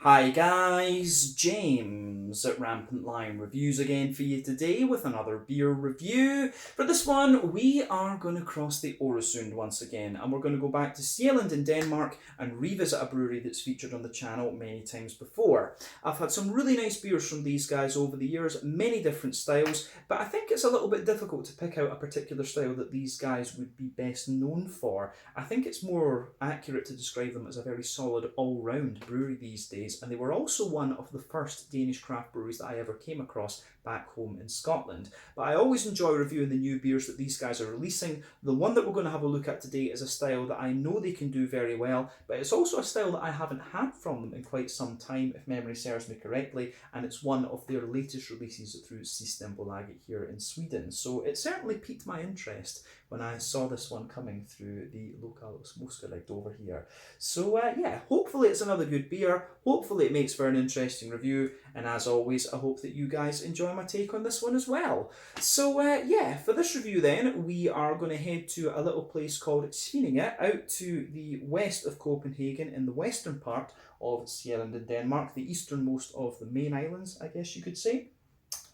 Hi guys, James at Rampant Lion Reviews again for you today with another beer review. For this one, we are going to cross the Øresund once again, and we're going to go back to Sjaelland in Denmark and revisit a brewery that's featured on the channel many times before. I've had some really nice beers from these guys over the years, many different styles, but I think it's a little bit difficult to pick out a particular style that these guys would be best known for. I think it's more accurate to describe them as a very solid all-round brewery these days, and they were also one of the first Danish craft breweries that I ever came across back home in Scotland. But I always enjoy reviewing the new beers that these guys are releasing. The one that we're going to have a look at today is a style that I know they can do very well, but it's also a style that I haven't had from them in quite some time, if memory serves me correctly, and it's one of their latest releases through Systembolaget here in Sweden. So it certainly piqued my interest when I saw this one coming through the local Småskarekt over here. So yeah, hopefully it's another good beer, hopefully it makes for an interesting review, and as always, I hope that you guys enjoy my take on this one as well. So yeah, for this review then, we are going to head to a little place called Svinninge, out to the west of Copenhagen in the western part of Sjaelland in Denmark, the easternmost of the main islands, I guess you could say.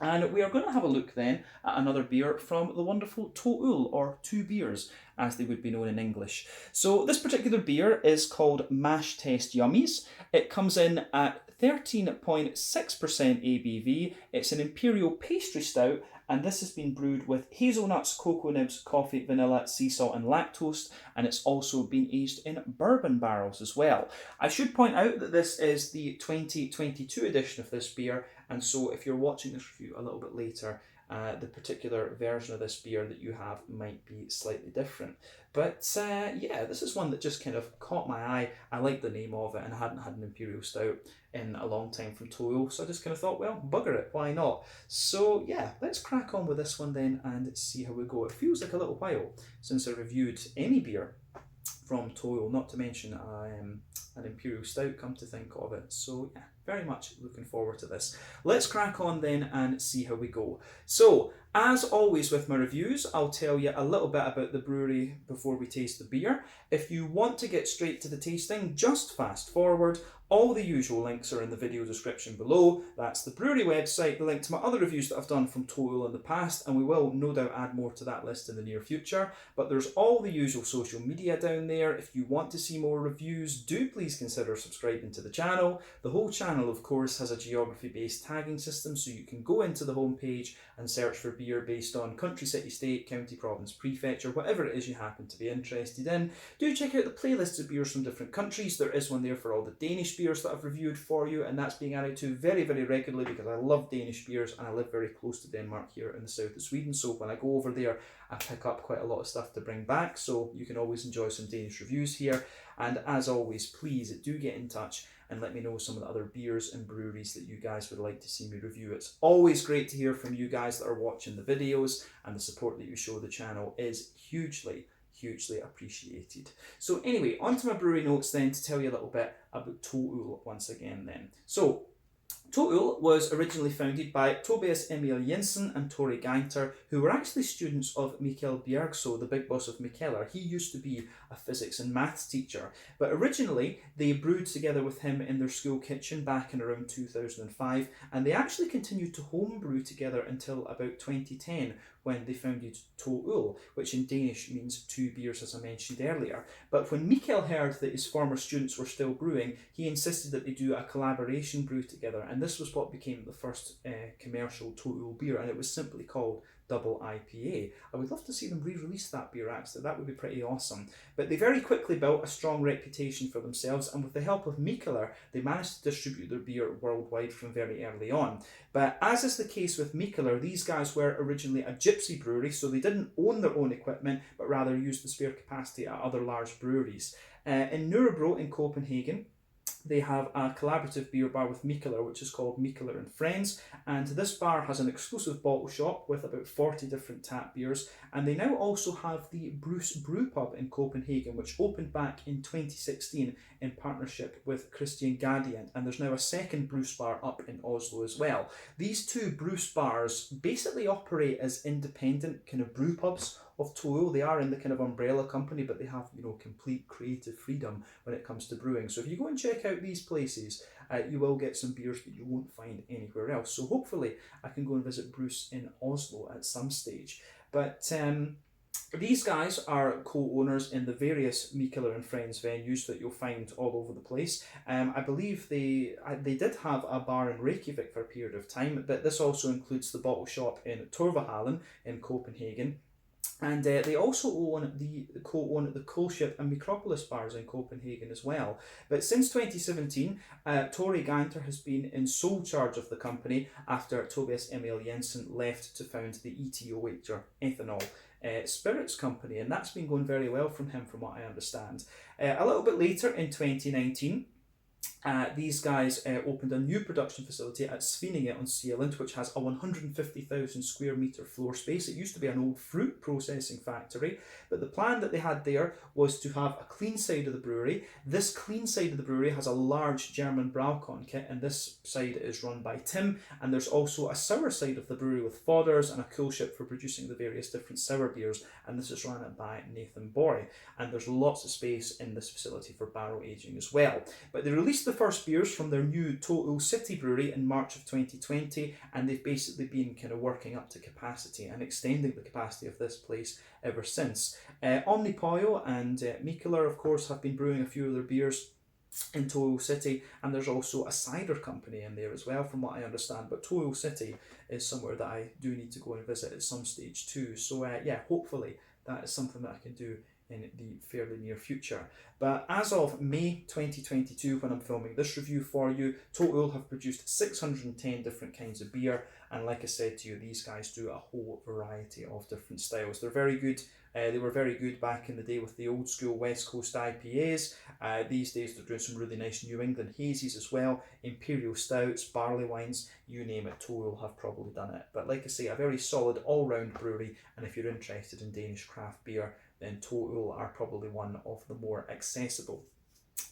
And we are going to have a look then at another beer from the wonderful To Øl, or Two Beers, as they would be known in English. So this particular beer is called Mash Test Yummies. It comes in at 13.6% ABV. It's an Imperial pastry stout, and this has been brewed with hazelnuts, cocoa nibs, coffee, vanilla, sea salt, and lactose, and it's also been aged in bourbon barrels as well. I should point out that this is the 2022 edition of this beer, and so if you're watching this review a little bit later, the particular version of this beer that you have might be slightly different. But yeah, this is one that just kind of caught my eye. I liked the name of it, and I hadn't had an Imperial Stout in a long time from To Øl, so I just kind of thought, well, bugger it, why not? So yeah, let's crack on with this one then and see how we go. It feels like a little while since I reviewed any beer from To Øl, not to mention an Imperial Stout, come to think of it. So yeah, very much looking forward to this. Let's crack on then and see how we go. So, as always with my reviews, I'll tell you a little bit about the brewery before we taste the beer. If you want to get straight to the tasting, just fast forward. All the usual links are in the video description below. That's the brewery website, the link to my other reviews that I've done from To Øl in the past, and we will no doubt add more to that list in the near future. But there's all the usual social media down there. If you want to see more reviews, do please consider subscribing to the channel. The whole channel, of course, has a geography-based tagging system, so you can go into the homepage and search for beer based on country, city, state, county, province, prefecture, whatever it is you happen to be interested in. Do check out the playlists of beers from different countries. There is one there for all the Danish beers that I've reviewed for you, and that's being added to very, very regularly because I love Danish beers and I live very close to Denmark here in the south of Sweden. So when I go over there, I pick up quite a lot of stuff to bring back, so you can always enjoy some Danish reviews here. And as always, please do get in touch and let me know some of the other beers and breweries that you guys would like to see me review. It's always great to hear from you guys that are watching the videos, and the support that you show the channel is hugely appreciated. So anyway, on to my brewery notes then to tell you a little bit about To Øl once again then. So To Øl was originally founded by Tobias Emil Jensen and Tori Gainter, who were actually students of Mikael Bjergso, the big boss of Mikkeller. He used to be a physics and maths teacher, but originally they brewed together with him in their school kitchen back in around 2005, and they actually continued to homebrew together until about 2010, when they founded To Øl, which in Danish means two beers, as I mentioned earlier. But when Mikael heard that his former students were still brewing, he insisted that they do a collaboration brew together, and this was what became the first commercial To Øl beer, and it was simply called Double IPA. I would love to see them re-release that beer actually, that would be pretty awesome. But they very quickly built a strong reputation for themselves, and with the help of Mikkeller, they managed to distribute their beer worldwide from very early on. But as is the case with Mikkeller, these guys were originally a gypsy brewery, so they didn't own their own equipment, but rather used the spare capacity at other large breweries. In Nurrebro in Copenhagen, they have a collaborative beer bar with Mikkeller, which is called Mikkeller and Friends, and this bar has an exclusive bottle shop with about 40 different tap beers, and they now also have the Bruce Brew Pub in Copenhagen, which opened back in 2016 in partnership with Christian Gadiant, and there's now a second Bruce bar up in Oslo as well. These two Bruce bars basically operate as independent kind of brew pubs of Toil. They are in the kind of umbrella company, but they have, complete creative freedom when it comes to brewing. So if you go and check out these places, you will get some beers that you won't find anywhere else. So hopefully I can go and visit Bruce in Oslo at some stage. But these guys are co-owners in the various Mikkeller and Friends venues that you'll find all over the place. I believe they did have a bar in Reykjavik for a period of time, but this also includes the bottle shop in Torvhallen in Copenhagen. And they also co-own the Coolship and Micropolis bars in Copenhagen as well. But since 2017, Tori Ganter has been in sole charge of the company after Tobias Emil Jensen left to found the ETOH, or Ethanol Spirits Company, and that's been going very well from him, from what I understand. A little bit later in 2019, these guys opened a new production facility at Svinninge on Sjaelland, which has a 150,000 square metre floor space. It used to be an old fruit processing factory, but the plan that they had there was to have a clean side of the brewery. This clean side of the brewery has a large German Braukorn kit, and this side is run by Tim, and there's also a sour side of the brewery with fodders and a coolship for producing the various different sour beers, and this is run by Nathan Boy, and there's lots of space in this facility for barrel aging as well. But they released the first beers from their new Total City brewery in March of 2020, and they've basically been kind of working up to capacity and extending the capacity of this place ever since. Omnipoyo and Mikkeller, of course, have been brewing a few of their beers in Total City, and there's also a cider company in there as well, from what I understand. But Total City is somewhere that I do need to go and visit at some stage too. So yeah, hopefully that is something that I can do in the fairly near future. But as of May 2022, when I'm filming this review for you, Total have produced 610 different kinds of beer, and like I said to you, these guys do a whole variety of different styles. They're very good. They were very good back in the day with the old school West Coast IPAs. These days they're doing some really nice New England hazies as well, Imperial stouts, barley wines, you name it, Total have probably done it. But like I say, a very solid all-round brewery, and if you're interested in Danish craft beer, then Total are probably one of the more accessible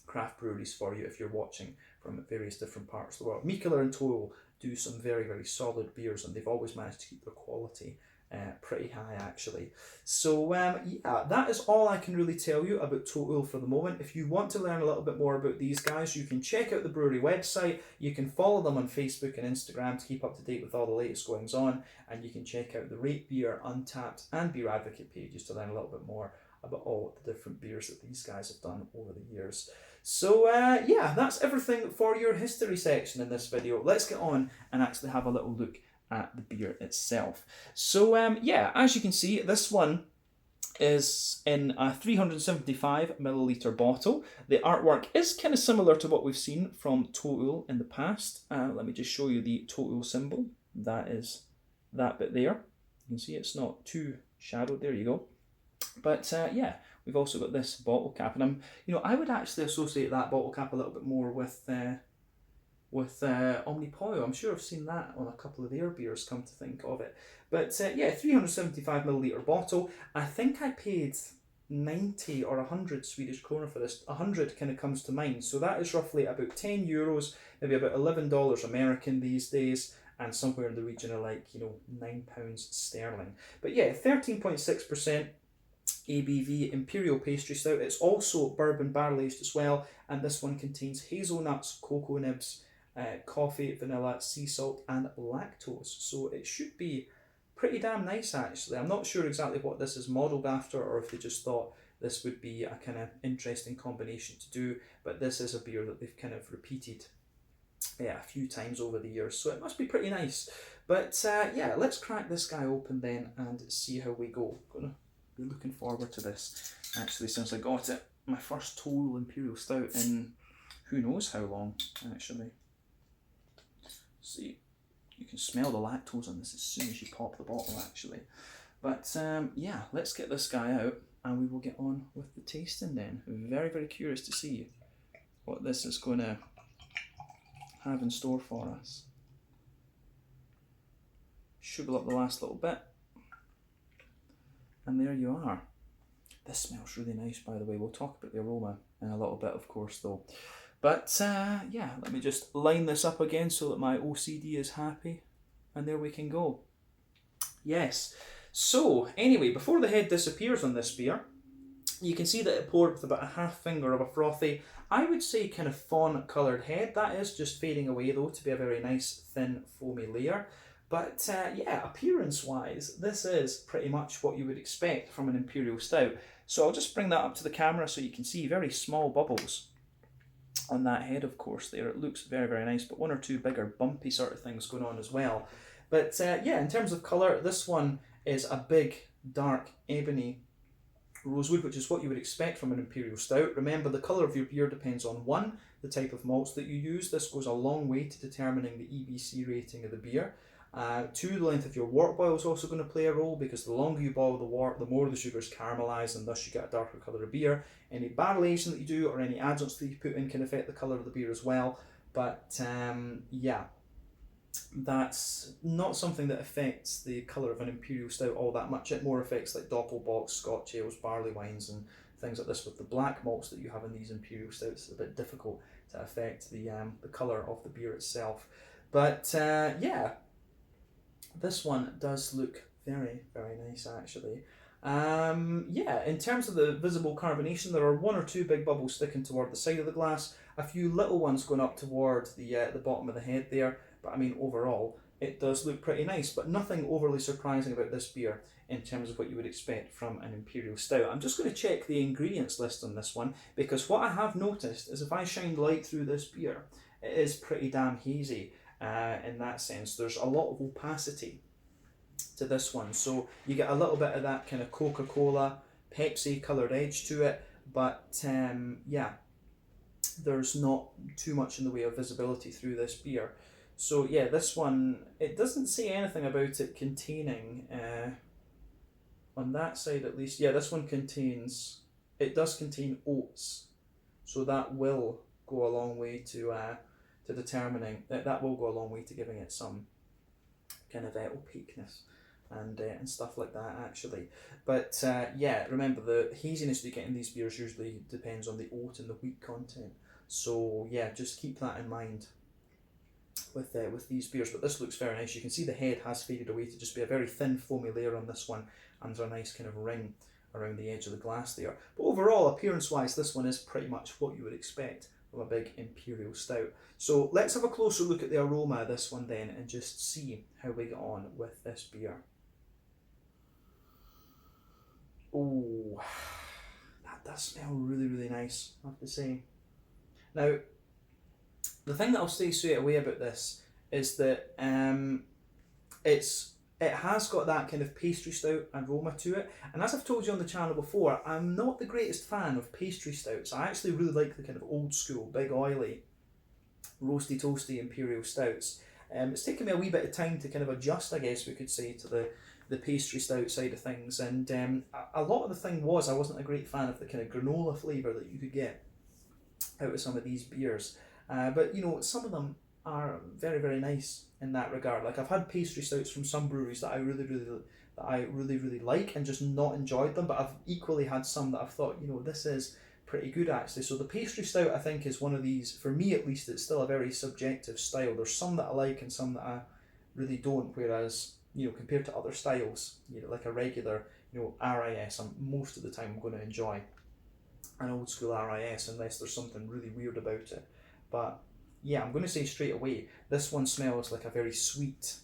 craft breweries for you if you're watching from various different parts of the world. Mikkeller and Total do some very, very solid beers, and they've always managed to keep their quality pretty high actually. So yeah, that is all I can really tell you about Total for the moment. If you want to learn a little bit more about these guys, you can check out the brewery website, you can follow them on Facebook and Instagram to keep up to date with all the latest goings on, and you can check out the Rate Beer, Untappd and Beer Advocate pages to learn a little bit more about all the different beers that these guys have done over the years. So yeah, that's everything for your history section in this video. Let's get on and actually have a little look at the beer itself. So yeah, as you can see, this one is in a 375 milliliter bottle. The artwork is kind of similar to what we've seen from Total in the past. Let me just show you the Total symbol. That is that bit there. You can see it's not too shadowed. There you go. But yeah, we've also got this bottle cap, and I would actually associate that bottle cap a little bit more with Omnipoyo. I'm sure I've seen that on a couple of their beers, come to think of it. But yeah, 375 milliliter bottle. I think I paid 90 or 100 Swedish krona for this. 100 kind of comes to mind. So that is roughly about 10 euros, maybe about $11 American these days, and somewhere in the region of like, £9 sterling. But yeah, 13.6% ABV Imperial Pastry Stout. It's also bourbon barrel aged as well, and this one contains hazelnuts, cocoa nibs, coffee, vanilla, sea salt and lactose. So it should be pretty damn nice actually. I'm not sure exactly what this is modelled after, or if they just thought this would be a kind of interesting combination to do, but this is a beer that they've kind of repeated a few times over the years, so it must be pretty nice. But yeah, let's crack this guy open then and see how we go. Gonna be looking forward to this actually, since I got it, my first Total Imperial Stout in who knows how long actually. See, you can smell the lactose on this as soon as you pop the bottle actually. But yeah, let's get this guy out and we will get on with the tasting then. Very, very curious to see what this is going to have in store for us. Sugar up the last little bit. And there you are. This smells really nice, by the way. We'll talk about the aroma in a little bit, of course, though. But yeah, let me just line this up again so that my OCD is happy. And there we can go. Yes. So anyway, before the head disappears on this beer, you can see that it poured with about a half finger of a frothy, I would say kind of fawn coloured head. That is just fading away though to be a very nice thin foamy layer. But yeah, appearance wise, this is pretty much what you would expect from an Imperial Stout. So I'll just bring that up to the camera so you can see very small bubbles on that head, of course, there. It looks very, very nice, but one or two bigger bumpy sort of things going on as well. But yeah, in terms of colour, this one is a big, dark, ebony rosewood, which is what you would expect from an Imperial Stout. Remember, the colour of your beer depends on 1, the type of malts that you use. This goes a long way to determining the EBC rating of the beer. 2, the length of your wort boil is also going to play a role, because the longer you boil the wort, the more the sugars caramelise, and thus you get a darker colour of beer. Any barrel aging that you do or any adjuncts that you put in can affect the colour of the beer as well. But yeah, that's not something that affects the colour of an Imperial Stout all that much. It more affects like Doppelbocks, Scotch ales, barley wines and things like this. With the black malts that you have in these Imperial Stouts, it's a bit difficult to affect the colour of the beer itself. But yeah, this one does look very, very nice actually. Yeah, in terms of the visible carbonation, there are 1 or 2 big bubbles sticking toward the side of the glass, a few little ones going up toward the bottom of the head there, but I mean overall it does look pretty nice, but nothing overly surprising about this beer in terms of what you would expect from an Imperial Stout. I'm just going to check the ingredients list on this one, because what I have noticed is if I shine light through this beer, it is pretty damn hazy in that sense. There's a lot of opacity to this one, so you get a little bit of that kind of Coca-Cola, Pepsi coloured edge to it, but yeah, there's not too much in the way of visibility through this beer. So yeah, this one, it doesn't say anything about it containing, on that side at least, yeah, this one contains, it does contain oats, so that will go a long way to determining, that will go a long way to giving it some kind of opaqueness and stuff like that actually. But yeah, remember the haziness that you get in these beers usually depends on the oat and the wheat content. So yeah, just keep that in mind with these beers. But this looks very nice. You can see the head has faded away to just be a very thin foamy layer on this one, and there's a nice kind of ring around the edge of the glass there. But overall, appearance wise, this one is pretty much what you would expect from a big Imperial Stout. So let's have a closer look at the aroma of this one then and just see how we get on with this beer. Oh, that does smell really, really nice, I have to say. Now, the thing that I'll say straight away about this is that it has got that kind of pastry stout aroma to it, and as I've told you on the channel before, I'm not the greatest fan of pastry stouts. I actually really like the kind of old school, big oily, roasty toasty Imperial Stouts. It's taken me a wee bit of time to kind of adjust, I guess we could say, to the pastry stout side of things, and a lot of the thing was I wasn't a great fan of the kind of granola flavour that you could get out of some of these beers. But you know, some of them are very, very nice in that regard. Like I've had pastry stouts from some breweries that I really like and just not enjoyed them, but I've equally had some that I've thought, you know, this is pretty good actually. So the pastry stout, I think, is one of these, for me at least, it's still a very subjective style. There's some that I like and some that I really don't, whereas, you know, compared to other styles, you know, like a regular, you know, RIS, most of the time I'm going to enjoy an old school RIS unless there's something really weird about it. But yeah, I'm going to say straight away, this one smells like a very sweet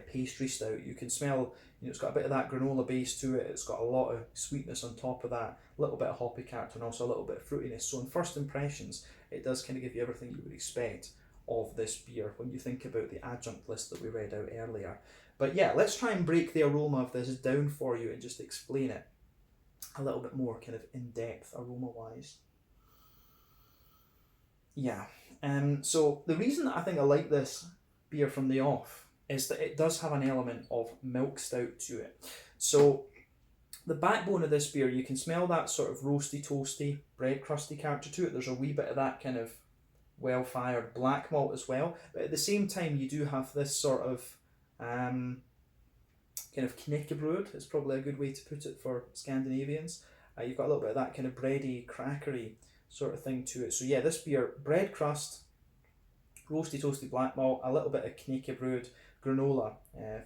pastry stout. You can smell, you know, it's got a bit of that granola base to it. It's got a lot of sweetness on top of that, a little bit of hoppy character and also a little bit of fruitiness. So in first impressions, it does kind of give you everything you would expect of this beer when you think about the adjunct list that we read out earlier. But yeah, let's try and break the aroma of this down for you and just explain it a little bit more kind of in depth aroma wise. Yeah, so the reason that I think I like this beer from the off is that it does have an element of milk stout to it. So the backbone of this beer, you can smell that sort of roasty, toasty, bread crusty character to it. There's a wee bit of that kind of well-fired black malt as well. But at the same time, you do have this sort of kind of knäckebröd, is probably a good way to put it for Scandinavians. You've got a little bit of that kind of bready, crackery sort of thing to it. So yeah, this beer, bread crust, roasty toasty black malt, a little bit of Kneke brewed granola.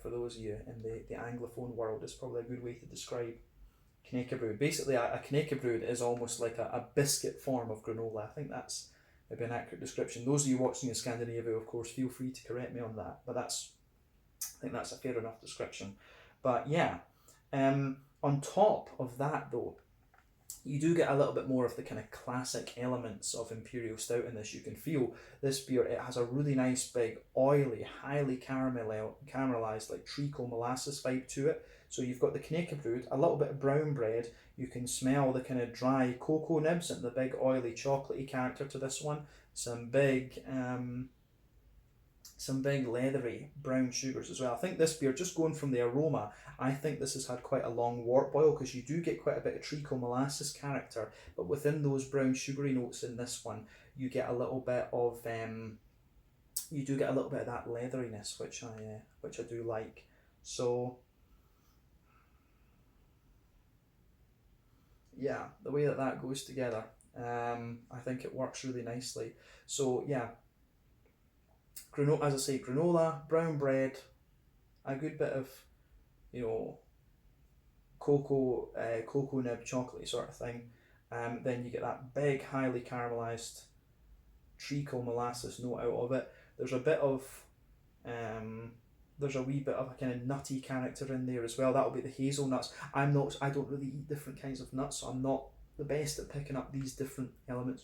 For those of you in the Anglophone world, is probably a good way to describe Kneke brewed. Basically, a Kneke brewed is almost like a biscuit form of granola. I think that's maybe an accurate description. Those of you watching in Scandinavia, of course, feel free to correct me on that, but I think that's a fair enough description. But yeah, on top of that though, you do get a little bit more of the kind of classic elements of Imperial Stout in this. You can feel this beer, it has a really nice big oily, highly caramelized like treacle molasses vibe to it. So you've got the Kneke brewed, a little bit of brown bread, you can smell the kind of dry cocoa nibs and the big oily chocolatey character to this one. Some big leathery brown sugars as well. I think this beer, just going from the aroma, I think this has had quite a long wort boil, because you do get quite a bit of treacle molasses character, but within those brown sugary notes in this one, you get a little bit of that leatheriness, which I do like. So yeah, the way that goes together, I think it works really nicely. So yeah, as I say, granola, brown bread, a good bit of, cocoa nib chocolatey sort of thing. Then you get that big, highly caramelized treacle molasses note out of it. There's a wee bit of a kind of nutty character in there as well. That'll be the hazelnuts. I don't really eat different kinds of nuts, so I'm not the best at picking up these different elements.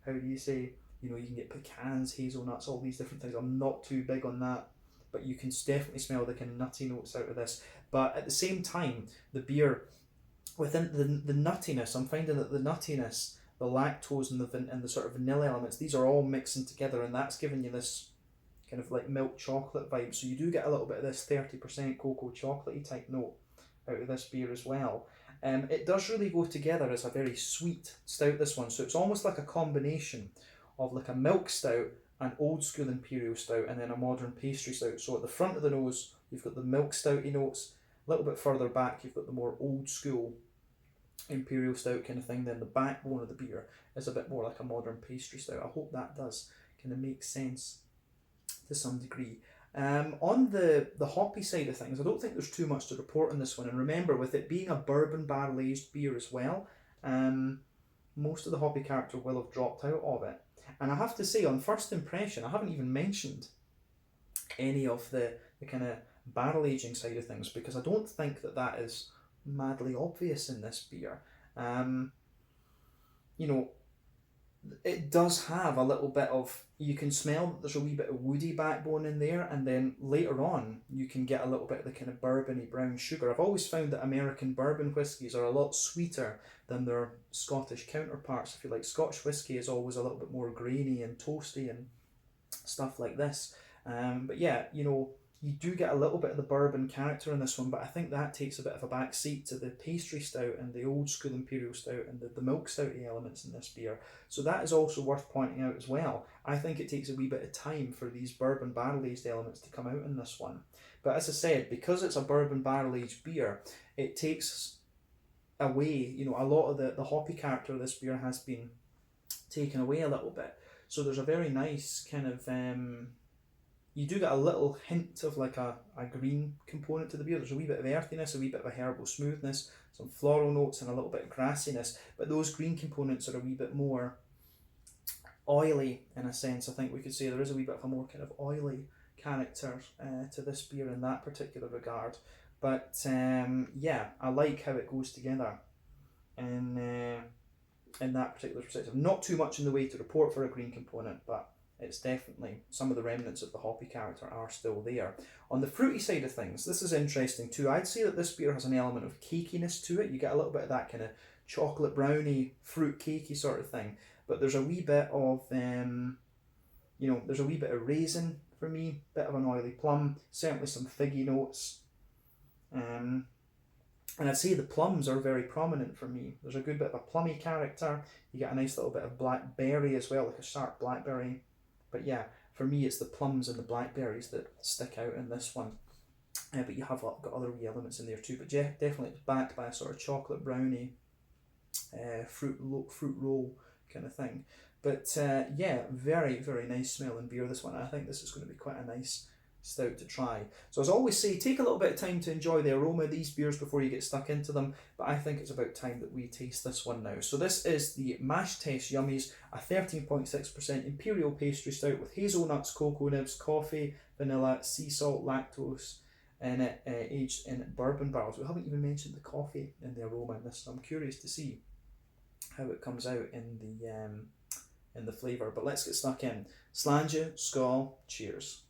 How do you say? You can get pecans, hazelnuts, all these different things. I'm not too big on that, but you can definitely smell the kind of nutty notes out of this. But at the same time, the beer, within the nuttiness, I'm finding that the nuttiness, the lactose and the sort of vanilla elements, these are all mixing together, and that's giving you this kind of like milk chocolate vibe. So you do get a little bit of this 30% cocoa chocolatey type note out of this beer as well. It does really go together as a very sweet stout, this one. So it's almost like a combination of like a milk stout, an old school Imperial Stout, and then a modern pastry stout. So at the front of the nose, you've got the milk stouty notes. A little bit further back, you've got the more old school Imperial Stout kind of thing. Then the backbone of the beer is a bit more like a modern pastry stout. I hope that does kind of make sense to some degree. On the hoppy side of things, I don't think there's too much to report on this one. And remember, with it being a bourbon barrel aged beer as well, most of the hoppy character will have dropped out of it. And I have to say, on first impression, I haven't even mentioned any of the kind of barrel aging side of things, because I don't think that is madly obvious in this beer. It does have a little bit of, you can smell that there's a wee bit of woody backbone in there, and then later on you can get a little bit of the kind of bourbony brown sugar. I've always found that American bourbon whiskies are a lot sweeter than their Scottish counterparts. If you like, Scotch whisky is always a little bit more grainy and toasty and stuff like this. But yeah, you do get a little bit of the bourbon character in this one, but I think that takes a bit of a back seat to the pastry stout and the old school Imperial Stout and the milk stouty elements in this beer. So that is also worth pointing out as well. I think it takes a wee bit of time for these bourbon barrel aged elements to come out in this one. But as I said, because it's a bourbon barrel aged beer, it takes away, a lot of the hoppy character of this beer has been taken away a little bit. So there's a very nice kind of you do get a little hint of like a green component to the beer. There's a wee bit of earthiness, a wee bit of a herbal smoothness, some floral notes and a little bit of grassiness, but those green components are a wee bit more oily in a sense. I think we could say there is a wee bit of a more kind of oily character to this beer in that particular regard. But yeah, I like how it goes together in that particular perspective. Not too much in the way to report for a green component, but it's definitely, some of the remnants of the hoppy character are still there. On the fruity side of things, this is interesting too. I'd say that this beer has an element of cakiness to it. You get a little bit of that kind of chocolate brownie, fruit cakey sort of thing. But there's a wee bit of, there's a wee bit of raisin for me, bit of an oily plum, certainly some figgy notes. And I'd say the plums are very prominent for me. There's a good bit of a plummy character. You get a nice little bit of blackberry as well, like a sharp blackberry. But yeah, for me it's the plums and the blackberries that stick out in this one. But you have got other wee elements in there too. But yeah, definitely it's backed by a sort of chocolate brownie, fruit roll kind of thing. But yeah, very, very nice smelling beer, this one. I think this is going to be quite a nice stout to try. So as I always say, take a little bit of time to enjoy the aroma of these beers before you get stuck into them, but I think it's about time that we taste this one now. So this is the Mash Test Yummies, a 13.6% Imperial pastry stout with hazelnuts, cocoa nibs, coffee, vanilla, sea salt, lactose in it, aged in bourbon barrels. We haven't even mentioned the coffee in the aroma in this, so I'm curious to see how it comes out in the flavour. But let's get stuck in. Sláinte, skål, cheers.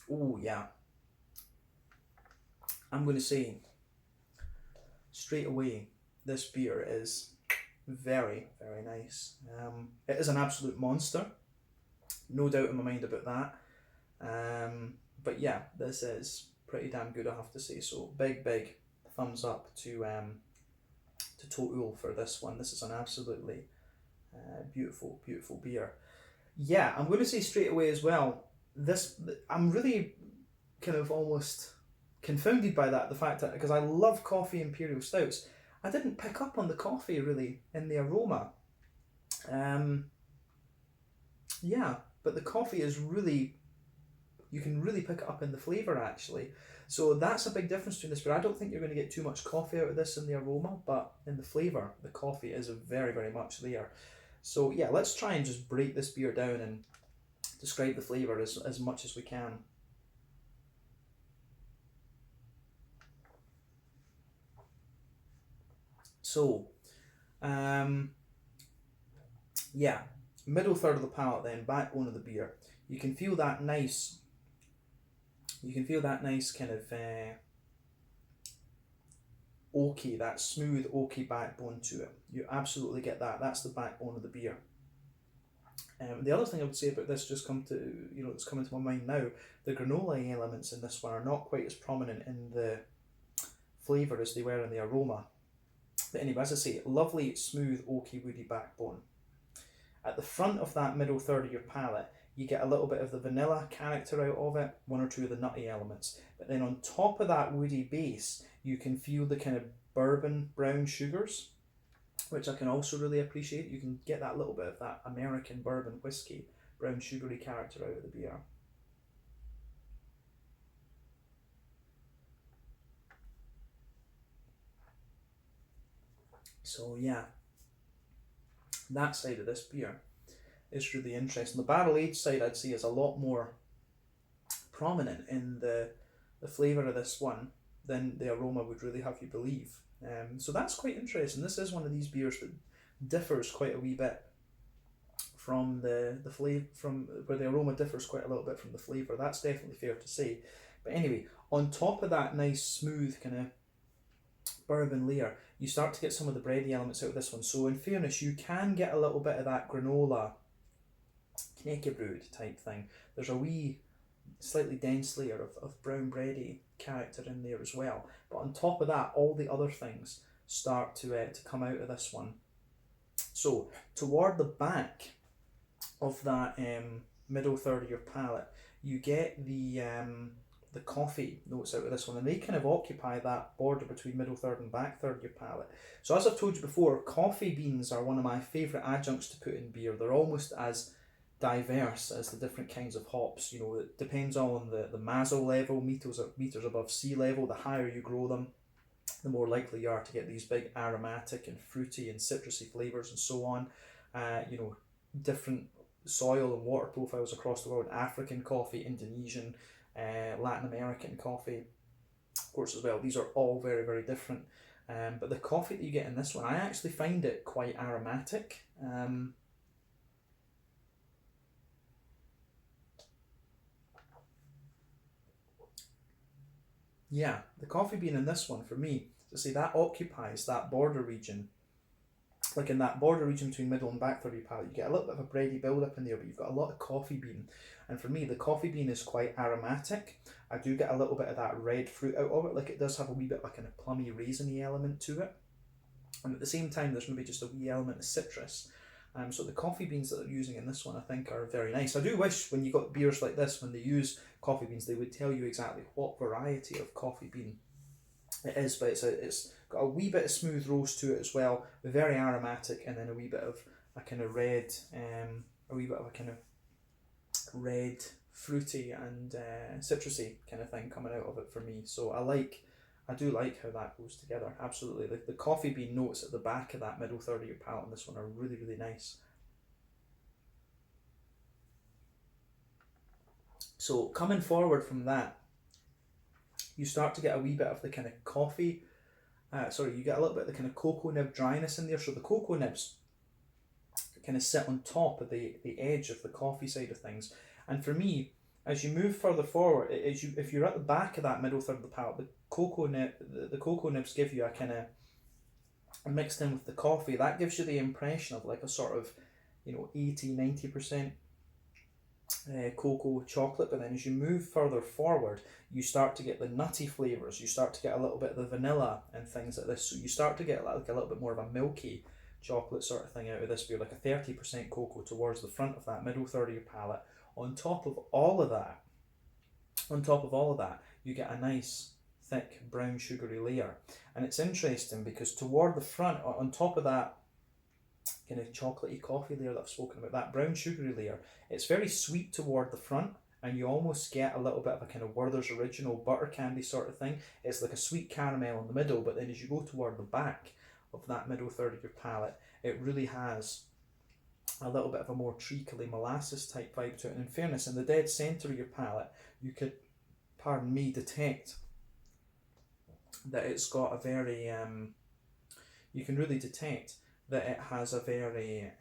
Oh yeah, I'm going to say straight away this beer is very, very nice. It is an absolute monster, no doubt in my mind about that. But yeah, this is pretty damn good, I have to say. So big thumbs up to Total for this one. This is an absolutely beautiful beer. Yeah, I'm going to say straight away as well, I'm really kind of almost confounded by that, the fact that, because I love coffee imperial stouts, I didn't pick up on the coffee really in the aroma. Yeah, but the coffee is really, you can really pick it up in the flavour actually. So that's a big difference between this beer. I don't think you're going to get too much coffee out of this in the aroma, but in the flavour, the coffee is very, very much there. So yeah, let's try and just break this beer down and describe the flavour as much as we can. So, yeah, middle third of the palate then, backbone of the beer. You can feel that nice kind of oaky, that smooth oaky backbone to it. You absolutely get that. That's the backbone of the beer. The other thing I would say about this, that's coming to my mind now, the granola elements in this one are not quite as prominent in the flavour as they were in the aroma. But anyway, as I say, lovely, smooth, oaky, woody backbone. At the front of that middle third of your palate, you get a little bit of the vanilla character out of it, one or two of the nutty elements. But then on top of that woody base, you can feel the kind of bourbon brown sugars, which I can also really appreciate. You can get that little bit of that American bourbon whiskey, brown sugary character out of the beer. So yeah, that side of this beer is really interesting. The barrel aged side, I'd say, is a lot more prominent in the flavour of this one than the aroma would really have you believe. So that's quite interesting. This is one of these beers that differs quite a wee bit from the flavour, from where the aroma differs quite a little bit from the flavour. That's definitely fair to say. But anyway, on top of that nice smooth kind of bourbon layer, you start to get some of the bready elements out of this one. So in fairness, you can get a little bit of that granola knäckebröd type thing. There's a wee slightly dense layer of brown bready character in there as well. But on top of that, all the other things start to come out of this one. So toward the back of that middle third of your palate, you get the coffee notes out of this one, and they kind of occupy that border between middle third and back third of your palate. So as I've told you before, coffee beans are one of my favourite adjuncts to put in beer. They're almost as diverse as the different kinds of hops. You know, it depends on the maso level, meters above sea level. The higher you grow them, the more likely you are to get these big aromatic and fruity and citrusy flavours and so on. Different soil and water profiles across the world. African coffee, Indonesian, Latin American coffee, of course, as well. These are all very, very different. But the coffee that you get in this one, I actually find it quite aromatic. Yeah, the coffee bean in this one, for me, to say that occupies that border region. Like in that border region between middle and back third of your palate, you get a little bit of a bready build up in there, but you've got a lot of coffee bean. And for me, the coffee bean is quite aromatic. I do get a little bit of that red fruit out of it, like it does have a wee bit of a kind of plummy, raisiny element to it. And at the same time, there's maybe just a wee element of citrus. So the coffee beans that they're using in this one, I think, are very nice. I do wish when you got beers like this, when they use coffee beans, they would tell you exactly what variety of coffee bean it is, but it's got a wee bit of smooth roast to it as well, very aromatic, and then a wee bit of a kind of red, fruity and citrusy kind of thing coming out of it for me. So I do like how that goes together. Absolutely, the coffee bean notes at the back of that middle third of your palate on this one are really, really nice. So coming forward from that, you start to get a wee bit of the kind of coffee. You get a little bit of the kind of cocoa nib dryness in there. So the cocoa nibs kind of sit on top of the edge of the coffee side of things. And for me, as you move further forward, if you're at the back of that middle third of the palate, the cocoa nibs give you a kind of mixed in with the coffee. That gives you the impression of like a sort of 80-90% cocoa chocolate. But then as you move further forward, you start to get the nutty flavors. You start to get a little bit of the vanilla and things like this. So you start to get like a little bit more of a milky chocolate sort of thing out of this beer, like a 30% cocoa towards the front of that middle third of your palate. On top of all of that, you get a nice thick brown sugary layer. And it's interesting because toward the front, on top of that kind of chocolatey coffee layer that I've spoken about, that brown sugary layer, it's very sweet toward the front, and you almost get a little bit of a kind of Werther's Original butter candy sort of thing. It's like a sweet caramel in the middle, but then as you go toward the back of that middle third of your palate, it really has a little bit of a more treacly molasses type vibe to it. And in fairness, in the dead centre of your palate, you could, pardon me, detect that it's got a very, you can really detect that it has a very,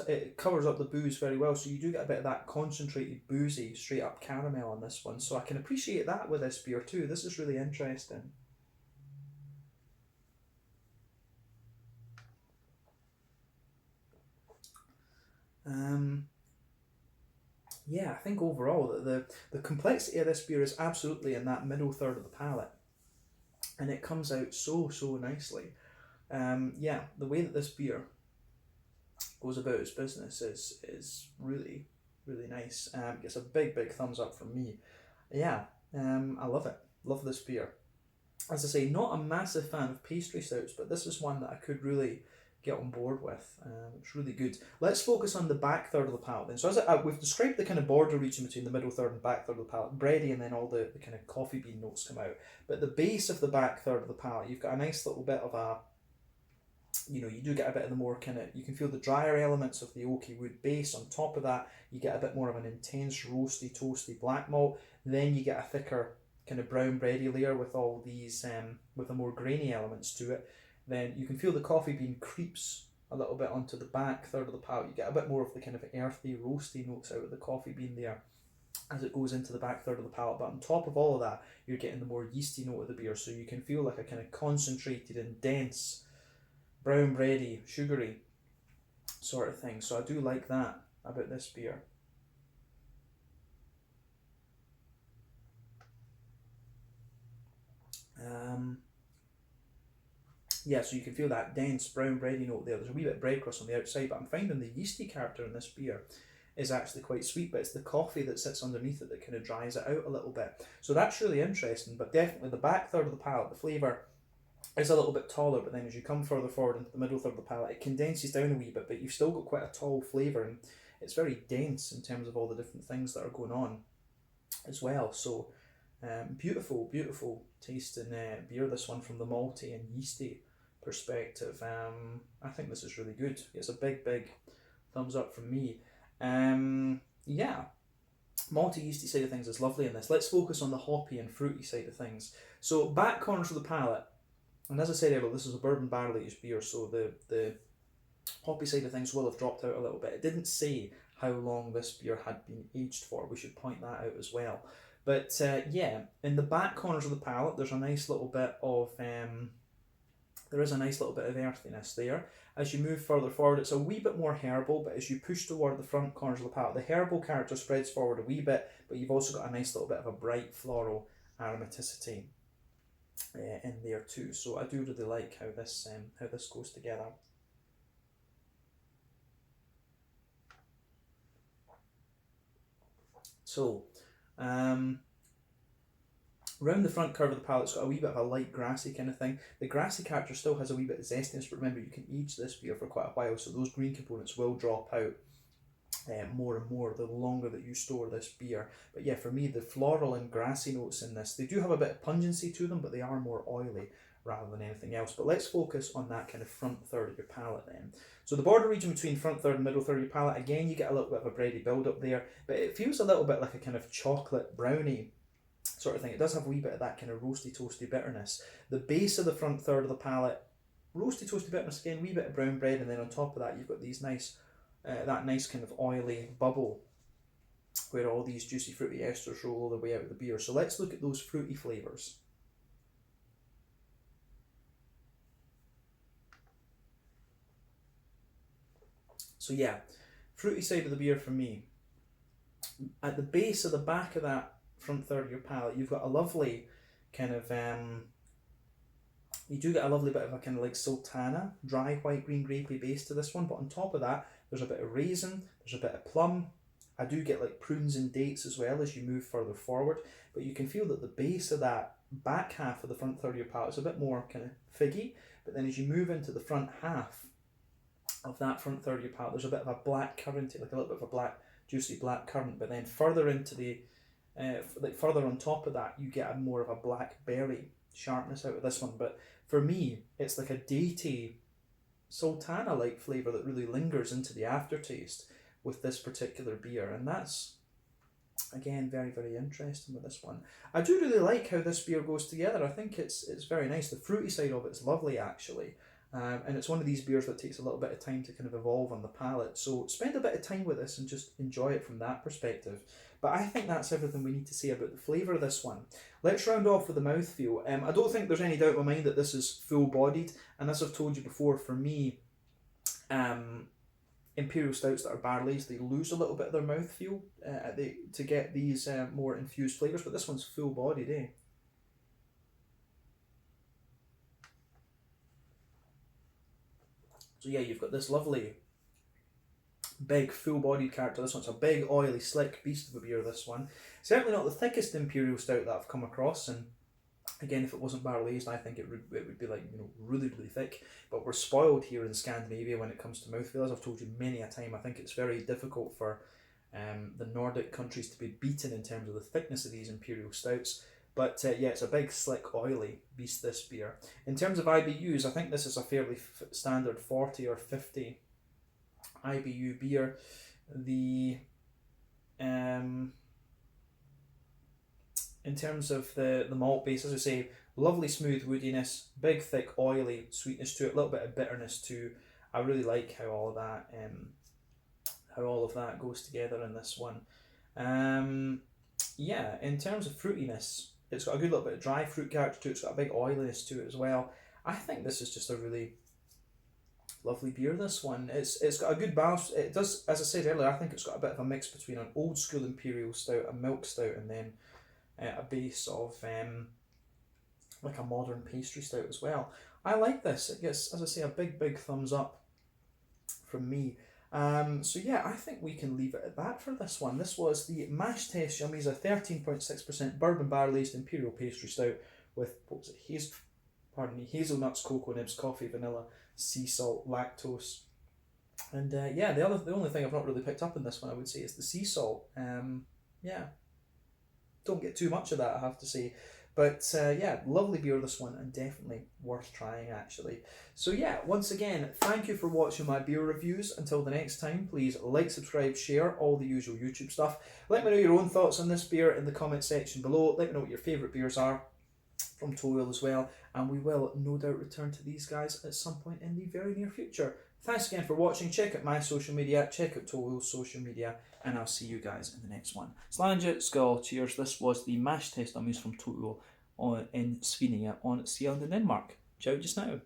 it covers up the booze very well, so you do get a bit of that concentrated boozy straight up caramel on this one. So I can appreciate that with this beer too. This is really interesting. Yeah, I think overall that the complexity of this beer is absolutely in that middle third of the palate, and it comes out so nicely. Yeah, the way that this beer goes about its business is really nice. Gets a big thumbs up from me. Yeah, I love it. Love this beer. As I say, not a massive fan of pastry stouts, but this is one that I could really get on board with. It's really good. Let's focus on the back third of the palate then. So as we've described the kind of border region between the middle third and back third of the palate, bready, and then all the kind of coffee bean notes come out. But the base of the back third of the palate, you've got a nice little bit of a, you do get a bit of the more kind of, you can feel the drier elements of the oaky wood base. On top of that, you get a bit more of an intense roasty, toasty black malt. Then you get a thicker kind of brown bready layer with all these, with the more grainy elements to it. Then you can feel the coffee bean creeps a little bit onto the back third of the palate. You get a bit more of the kind of earthy, roasty notes out of the coffee bean there as it goes into the back third of the palate. But on top of all of that, you're getting the more yeasty note of the beer. So you can feel like a kind of concentrated and dense, brown bready, sugary sort of thing. So I do like that about this beer. Yeah, so you can feel that dense brown bready note there. There's a wee bit of bread crust on the outside, but I'm finding the yeasty character in this beer is actually quite sweet, but it's the coffee that sits underneath it that kind of dries it out a little bit. So that's really interesting, but definitely the back third of the palate, the flavour is a little bit taller, but then as you come further forward into the middle third of the palate, it condenses down a wee bit, but you've still got quite a tall flavour, and it's very dense in terms of all the different things that are going on as well. So beautiful tasting beer, this one, from the malty and yeasty perspective. I think this is really good. It's a big thumbs up from me. Yeah, malty yeasty side of things is lovely in this. Let's focus on the hoppy and fruity side of things. So back corners of the palate, and as I said earlier, this is a bourbon barrel aged beer, so the hoppy side of things will have dropped out a little bit. It didn't say how long this beer had been aged for. We should point that out as well. But yeah, in the back corners of the palate, there's a nice little bit of earthiness there. As you move further forward, it's a wee bit more herbal, but as you push toward the front corners of the palate, the herbal character spreads forward a wee bit, but you've also got a nice little bit of a bright floral aromaticity in there too. So I do really like how this goes together. So, around the front curve of the palate, it's got a wee bit of a light grassy kind of thing. The grassy character still has a wee bit of zestiness, but remember you can age this beer for quite a while, so those green components will drop out more and more the longer that you store this beer. But yeah, for me, the floral and grassy notes in this, they do have a bit of pungency to them, but they are more oily rather than anything else. But let's focus on that kind of front third of your palate then. So the border region between front third and middle third of your palate, again, you get a little bit of a bready build up there, but it feels a little bit like a kind of chocolate brownie sort of thing. It does have a wee bit of that kind of roasty toasty bitterness. The base of the front third of the palate, roasty toasty bitterness again, wee bit of brown bread, and then on top of that you've got these nice that nice kind of oily bubble where all these juicy fruity esters roll all the way out of the beer. So let's look at those fruity flavours. So yeah, fruity side of the beer for me. At the base of the back of that front third of your palate, you've got a lovely kind of you do get a lovely bit of a kind of like sultana, dry white green grapey base to this one, but on top of that there's a bit of raisin, there's a bit of plum. I do get like prunes and dates as well as you move further forward, but you can feel that the base of that back half of the front third of your palate is a bit more kind of figgy, but then as you move into the front half of that front third of your palate, there's a bit of a black currant, like a little bit of a black, juicy black currant, but then further into the like further on top of that you get a more of a blackberry sharpness out of this one. But for me it's like a datey sultana like flavour that really lingers into the aftertaste with this particular beer, and that's again very, very interesting with this one. I do really like how this beer goes together. I think it's very nice. The fruity side of it's lovely actually, and it's one of these beers that takes a little bit of time to kind of evolve on the palate, so spend a bit of time with this and just enjoy it from that perspective. But I think that's everything we need to say about the flavour of this one. Let's round off with the mouthfeel. I don't think there's any doubt in my mind that this is full-bodied, and as I've told you before, for me, Imperial Stouts that are barrel-aged, they lose a little bit of their mouthfeel to get these more infused flavours, but this one's full-bodied, eh? So yeah, you've got this lovely big full-bodied character. This one's a big oily slick beast of a beer, this one. Certainly not the thickest Imperial Stout that I've come across, and again, if it wasn't barrel aged I think it would be like, you know, really, really thick. But we're spoiled here in Scandinavia when it comes to mouthfeel. As I've told you many a time, I think it's very difficult for the Nordic countries to be beaten in terms of the thickness of these Imperial Stouts. But yeah, it's a big, slick, oily beast, this beer. In terms of IBUs, I think this is a fairly standard 40 or 50 IBU beer. The in terms of the malt base, as I say, lovely smooth woodiness, big thick oily sweetness to it, a little bit of bitterness too. I really like how all of that goes together in this one. Yeah, in terms of fruitiness, it's got a good little bit of dry fruit character to it. It's got a big oiliness to it as well. I think this is just a really lovely beer, this one. It's got a good balance. It does, as I said earlier, I think it's got a bit of a mix between an old school Imperial Stout, a milk stout, and then a base of like a modern pastry stout as well. I like this. It gets, as I say, a big thumbs up from me. So yeah, I think we can leave it at that for this one. This was the Mash Test Yummies, a 13.6% bourbon barrel aged Imperial pastry stout with, what was it, hazelnuts, cocoa nibs, coffee, vanilla, sea salt, lactose, and yeah, the only thing I've not really picked up in this one, I would say, is the sea salt. Yeah, don't get too much of that, I have to say. But yeah, lovely beer, this one, and definitely worth trying actually. So yeah, once again, thank you for watching my beer reviews. Until the next time, please like, subscribe, share, all the usual YouTube stuff. Let me know your own thoughts on this beer in the comment section below. Let me know what your favourite beers are from Toil as well, and we will no doubt return to these guys at some point in the very near future. Thanks again for watching. Check out my social media, check out Toil's social media, and I'll see you guys in the next one. Slange, skål, cheers. This was the Mash Test Yummies from Toil in Svinninge on Sjaelland in Denmark. Ciao just now.